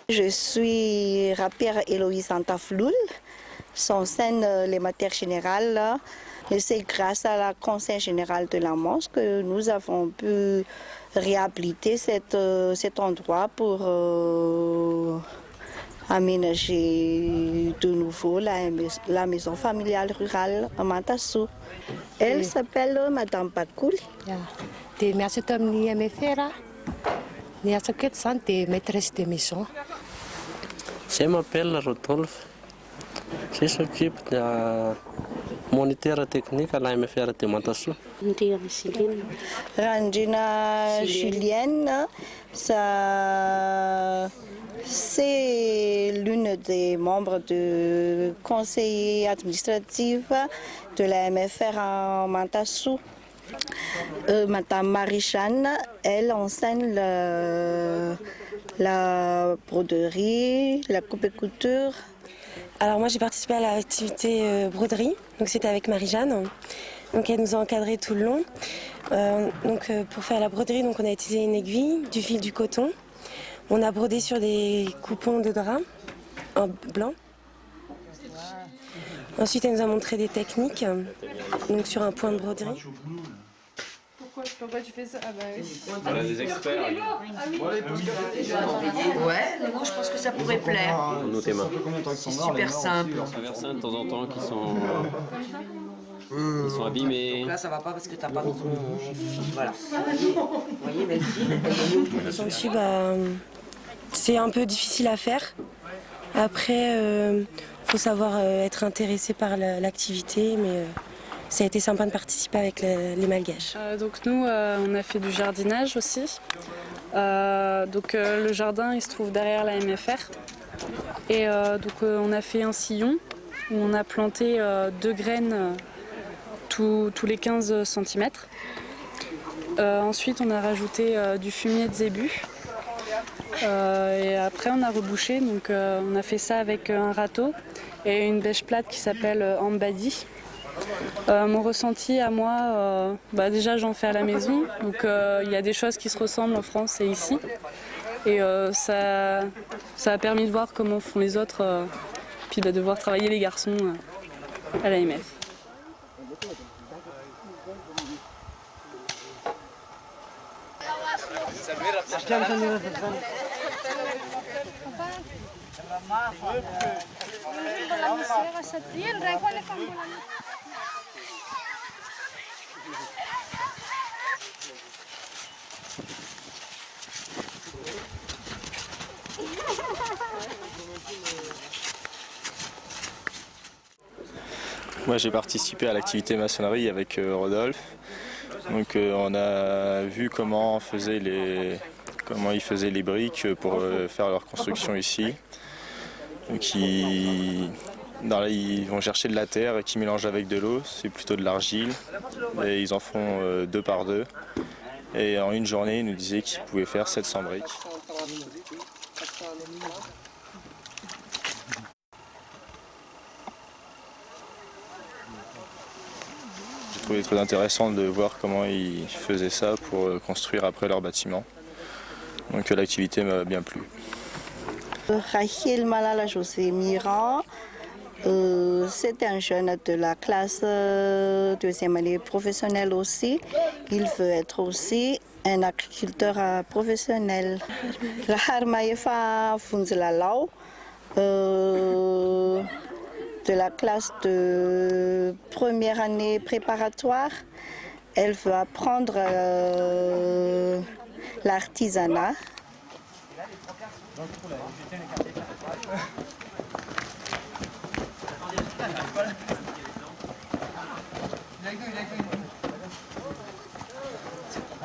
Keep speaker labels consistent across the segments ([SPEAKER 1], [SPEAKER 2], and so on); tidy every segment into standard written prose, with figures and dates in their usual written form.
[SPEAKER 1] Je suis Rapire Héloïse Antafloul, j'enseigne les matières générales et c'est grâce à la Conseil général de la Manche que nous avons pu réhabiliter cet endroit pour aménager de nouveau la maison familiale rurale à Mantassou. Elle s'appelle Madame Bakouli.
[SPEAKER 2] Merci maîtresse de maison.
[SPEAKER 3] Je m'appelle Rodolphe. Je s'occupe de moniteur technique à l'AMFR de Mantassou.
[SPEAKER 1] Randina Julienne, c'est l'une des membres du conseil administratif de la MFR à Mantassou. Madame Marie-Jeanne, elle enseigne la broderie, la coupe et couture.
[SPEAKER 4] Alors moi j'ai participé à l'activité broderie, donc c'était avec Marie-Jeanne. Donc elle nous a encadrés tout le long. Pour faire la broderie, donc on a utilisé une aiguille, du fil, du coton. On a brodé sur des coupons de drap en blanc. Ensuite elle nous a montré des techniques, donc sur un point de broderie.
[SPEAKER 5] Pourquoi tu fais ça? Ah bah oui.
[SPEAKER 6] On a des experts.
[SPEAKER 7] Ouais, moi je pense que ça pourrait plaire.
[SPEAKER 6] Nos tes mains.
[SPEAKER 7] C'est super simple.
[SPEAKER 6] On traverse ça de temps en temps qui sont abîmés.
[SPEAKER 7] Donc là ça va pas parce que t'as pas mis ton fil. Voilà. Vous voyez, mais le fil,
[SPEAKER 4] Dessus, c'est un peu difficile à faire. Après, faut savoir être intéressé par l'activité, mais ça a été sympa de participer avec les Malgaches.
[SPEAKER 5] Donc nous, on a fait du jardinage aussi. Le jardin, il se trouve derrière la MFR. Et on a fait un sillon où on a planté 2 graines tous les 15 cm. Ensuite, on a rajouté du fumier de zébu. Et après, on a rebouché. Donc, on a fait ça avec un râteau et une bêche plate qui s'appelle Ambadi. Mon ressenti à moi, déjà j'en fais à la maison, donc il y a des choses qui se ressemblent en France et ici. Et ça a permis de voir comment font les autres, puis de voir travailler les garçons à l'AMF.
[SPEAKER 8] Moi j'ai participé à l'activité maçonnerie avec Rodolphe. Donc on a vu comment ils faisaient les briques pour faire leur construction ici. Donc ils vont chercher de la terre qui mélangent avec de l'eau, c'est plutôt de l'argile. Et ils en font 2 par 2. Et en une journée, ils nous disaient qu'ils pouvaient faire 700 briques. J'ai trouvé très intéressant de voir comment ils faisaient ça pour construire après leur bâtiment. Donc l'activité m'a bien plu.
[SPEAKER 1] Rachel Malala José Miran, c'est un jeune de la classe 2e année professionnelle aussi. Il veut être aussi un agriculteur professionnel. Rahar Maïfa Funzelalau, de la classe de première année préparatoire, elle veut apprendre l'artisanat.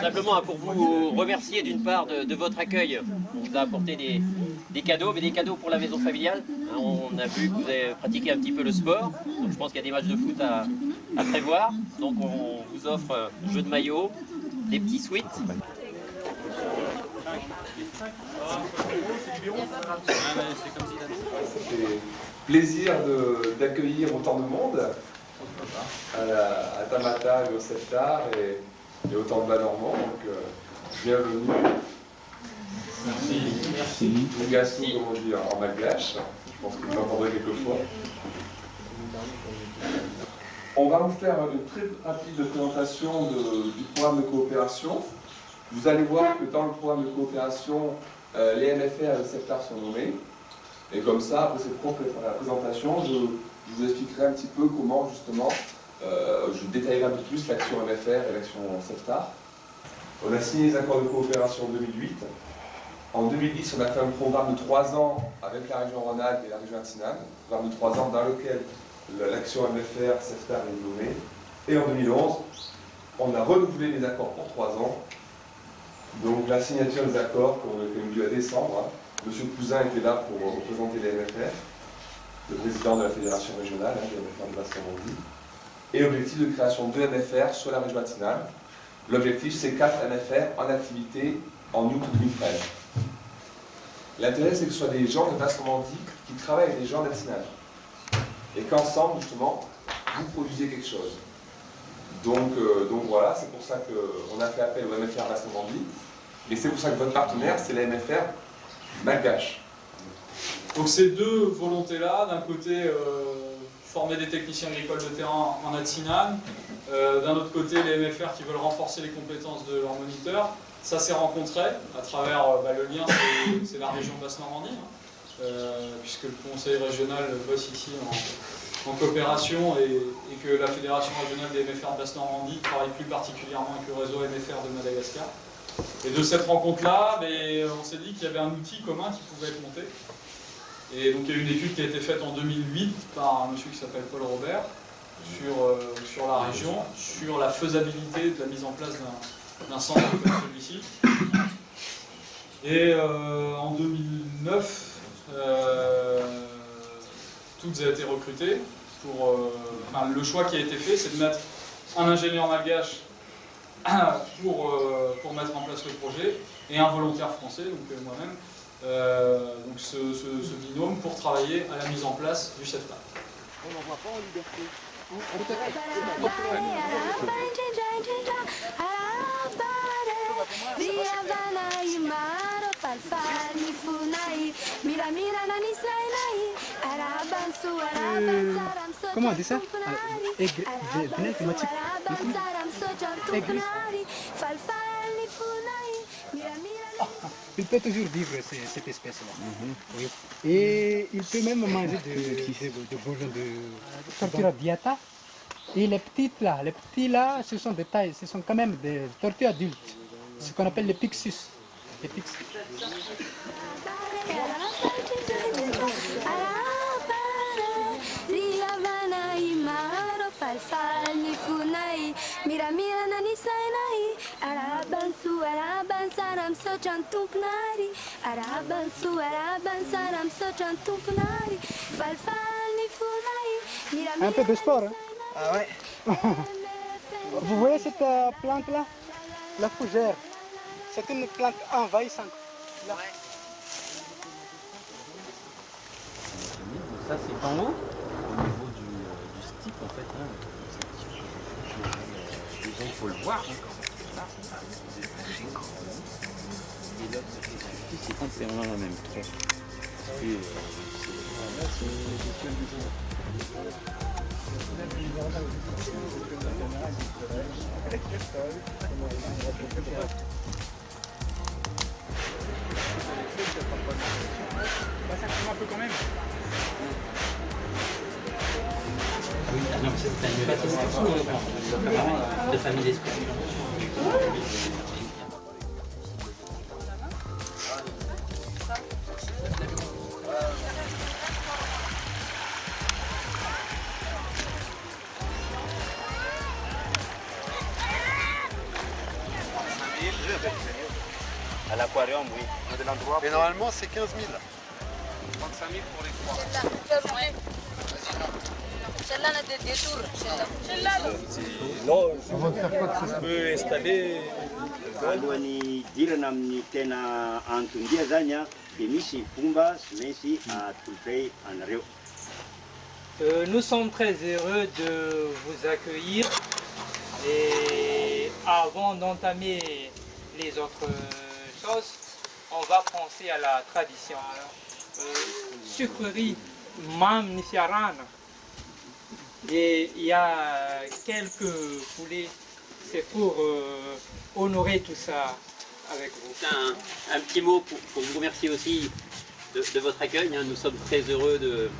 [SPEAKER 9] Simplement pour vous remercier d'une part de votre accueil. On vous a apporté des cadeaux, mais des cadeaux pour la maison familiale. On a vu que vous avez pratiqué un petit peu le sport, donc je pense qu'il y a des matchs de foot à prévoir. Donc on vous offre un jeu de maillot, des petits sweets.
[SPEAKER 10] C'est plaisir d'accueillir autant de monde à Tamata et au Septar et autant de Bas-Normand, donc bienvenue. Merci. Ngassou, comme on dit en malgache, je pense que vous l'entendrez quelquefois. On va vous faire une très rapide présentation du programme de coopération. Vous allez voir que dans le programme de coopération, les MFR et le Septar sont nommés. Et comme ça, après cette propre présentation, je vous expliquerai un petit peu comment justement je détaillerai un peu plus l'action MFR et l'action Septar. On a signé les accords de coopération en 2008. En 2010, on a fait un programme de 3 ans avec la région Rhône-Alpes et la région Atinane. Un programme de 3 ans dans lequel l'action MFR, Septar est nommée. Et en 2011, on a renouvelé les accords pour 3 ans. Donc la signature des accords qui ont eu lieu à décembre. Monsieur Cousin était là pour représenter les MFR, le président de la fédération régionale, les MFR de Basse-Normandie. Et objectif de création de MFR sur la région Atinane. L'objectif, c'est 4 MFR en activité en août 2013. L'intérêt, c'est que ce soit des gens de Basse-Normandie qui travaillent avec des gens d'Atinane. Et qu'ensemble, justement, vous produisez quelque chose. Donc voilà, c'est pour ça qu'on a fait appel au MFR Basse-Normandie. Et c'est pour ça que votre partenaire, c'est la MFR malgache.
[SPEAKER 11] Donc ces deux volontés-là, d'un côté, former des techniciens agricoles de terrain en Atinane, d'un autre côté, les MFR qui veulent renforcer les compétences de leurs moniteurs, ça s'est rencontré à travers le lien, c'est la région Basse-Normandie, puisque le conseil régional bosse ici en coopération et que la fédération régionale des MFR de Basse-Normandie travaille plus particulièrement avec le réseau MFR de Madagascar. Et de cette rencontre-là, on s'est dit qu'il y avait un outil commun qui pouvait être monté. Et donc il y a eu une étude qui a été faite en 2008 par un monsieur qui s'appelle Paul Robert sur la région, sur la faisabilité de la mise en place d'un centre comme celui-ci. Et en 2009, toutes a été recrutées. Le choix qui a été fait, c'est de mettre un ingénieur malgache pour mettre en place le projet et un volontaire français, donc moi-même, donc ce binôme pour travailler à la mise en place du Septar.
[SPEAKER 12] On n'en voit pas en liberté.
[SPEAKER 13] Comment on dit ça? Il peut toujours vivre cette espèce-là. Oui. Et il peut même manger de bourgeons de tortues diata. Et les petites là, ce sont des tailles, ce sont quand même des tortues adultes. Ce qu'on appelle les pixus. Les pixus. Un peu de sport, hein?
[SPEAKER 12] Ah ouais.
[SPEAKER 13] Vous voyez cette plante-là? La fougère. C'est une plante envahissante. Là.
[SPEAKER 12] Ouais.
[SPEAKER 6] Ça c'est en haut, au niveau du stick en fait. Il faut le voir. C'est complètement la même.
[SPEAKER 13] Ça prend un peu quand même.
[SPEAKER 9] Oui, non, c'est
[SPEAKER 6] satisfaction de famille d'esprit.
[SPEAKER 14] À l'aquarium, oui. Mais normalement, c'est 15 000.
[SPEAKER 10] 35 000 pour les trois.
[SPEAKER 14] Non, on va faire quoi de ça? On peut installer.
[SPEAKER 15] Alohany dirana amin'ny tena antondia zany a dia misy fomba sy maintsy atolotrey anareo.
[SPEAKER 16] Nous sommes très heureux de vous accueillir et avant d'entamer les autres choses, on va penser à la tradition. Sucrerie Mam Nisiaran. Et il y a quelques poulets, c'est pour honorer tout ça avec vous.
[SPEAKER 9] Un petit mot pour vous remercier aussi de votre accueil. Nous sommes très heureux de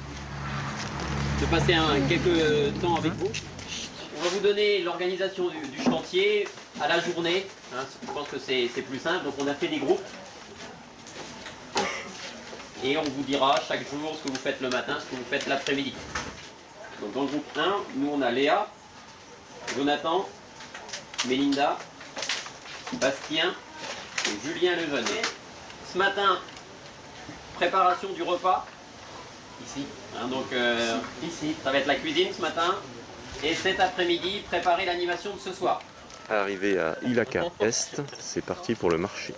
[SPEAKER 9] passer quelques temps avec vous. On va vous donner l'organisation du chantier à la journée. Je pense que c'est plus simple. Donc on a fait des groupes. Et on vous dira chaque jour ce que vous faites le matin, ce que vous faites l'après-midi. Donc dans le groupe 1, nous on a Léa, Jonathan, Mélinda, Bastien et Julien le jeune. Ce matin, préparation du repas, ici. Donc ici, ça va être la cuisine ce matin. Et cet après-midi, préparer l'animation de ce soir.
[SPEAKER 17] Arrivé à Ilaka Est, c'est parti pour le marché.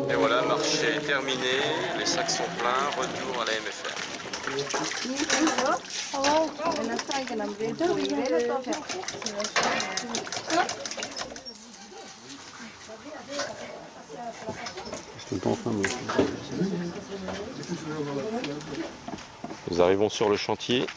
[SPEAKER 17] Et voilà, marché est terminé, les sacs sont pleins, retour à la MFR. Nous arrivons sur le chantier.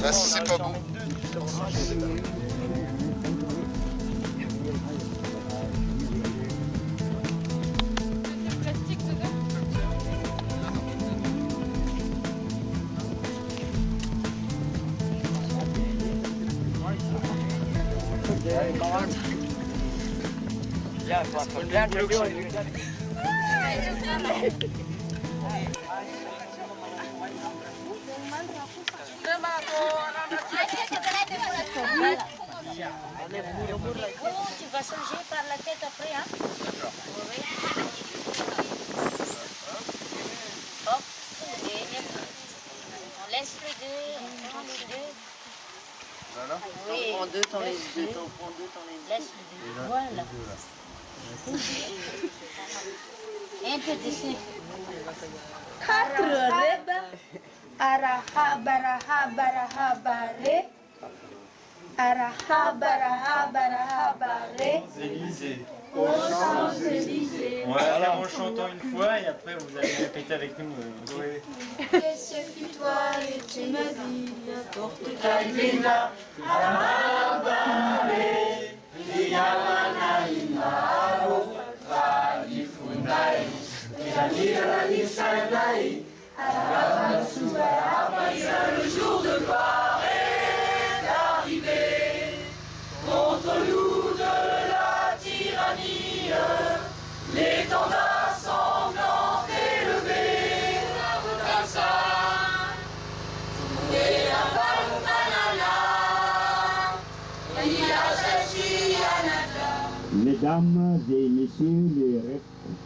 [SPEAKER 14] Là, si c'est pas beau.
[SPEAKER 18] Tu vas changer par la tête après, hein? Oui. Hop, on laisse les deux, on prend les deux.
[SPEAKER 14] Voilà.
[SPEAKER 18] Oui.
[SPEAKER 7] T'en prends deux, t'en laisses deux,
[SPEAKER 18] t'en prends deux, t'en laisses deux. Voilà. Et un peu d'ici.
[SPEAKER 19] Araha baraha baraha bare. Araha baraha baraha bare.
[SPEAKER 14] Élysée.
[SPEAKER 19] aux Champs-Élysées.
[SPEAKER 20] On va la faire en chantant une fois et après vous allez répéter avec nous.
[SPEAKER 19] Et ce fut toi et tu m'as dit, Portugalina, Arabare, Yamana Imaro, Fadifunai, Yamira Nisanai, le jour de gloire est arrivé. Contre nous de la tyrannie, l'étendard sanglant élevé. Et la
[SPEAKER 15] Mesdames et messieurs les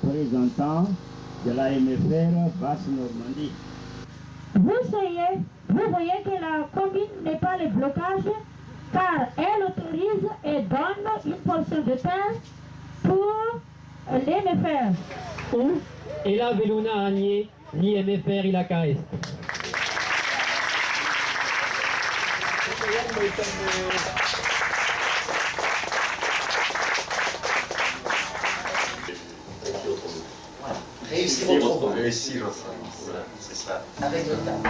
[SPEAKER 15] représentants de la MFR Basse-Normandie.
[SPEAKER 21] Vous voyez que la commune n'est pas le blocage, car elle autorise et donne une portion de terre pour l'MFR.
[SPEAKER 22] Et la Veluna Agné, l'IMFR il a KS.
[SPEAKER 23] Réussir ensemble. Réussir ensemble. Voilà, c'est ça. Avec le temps.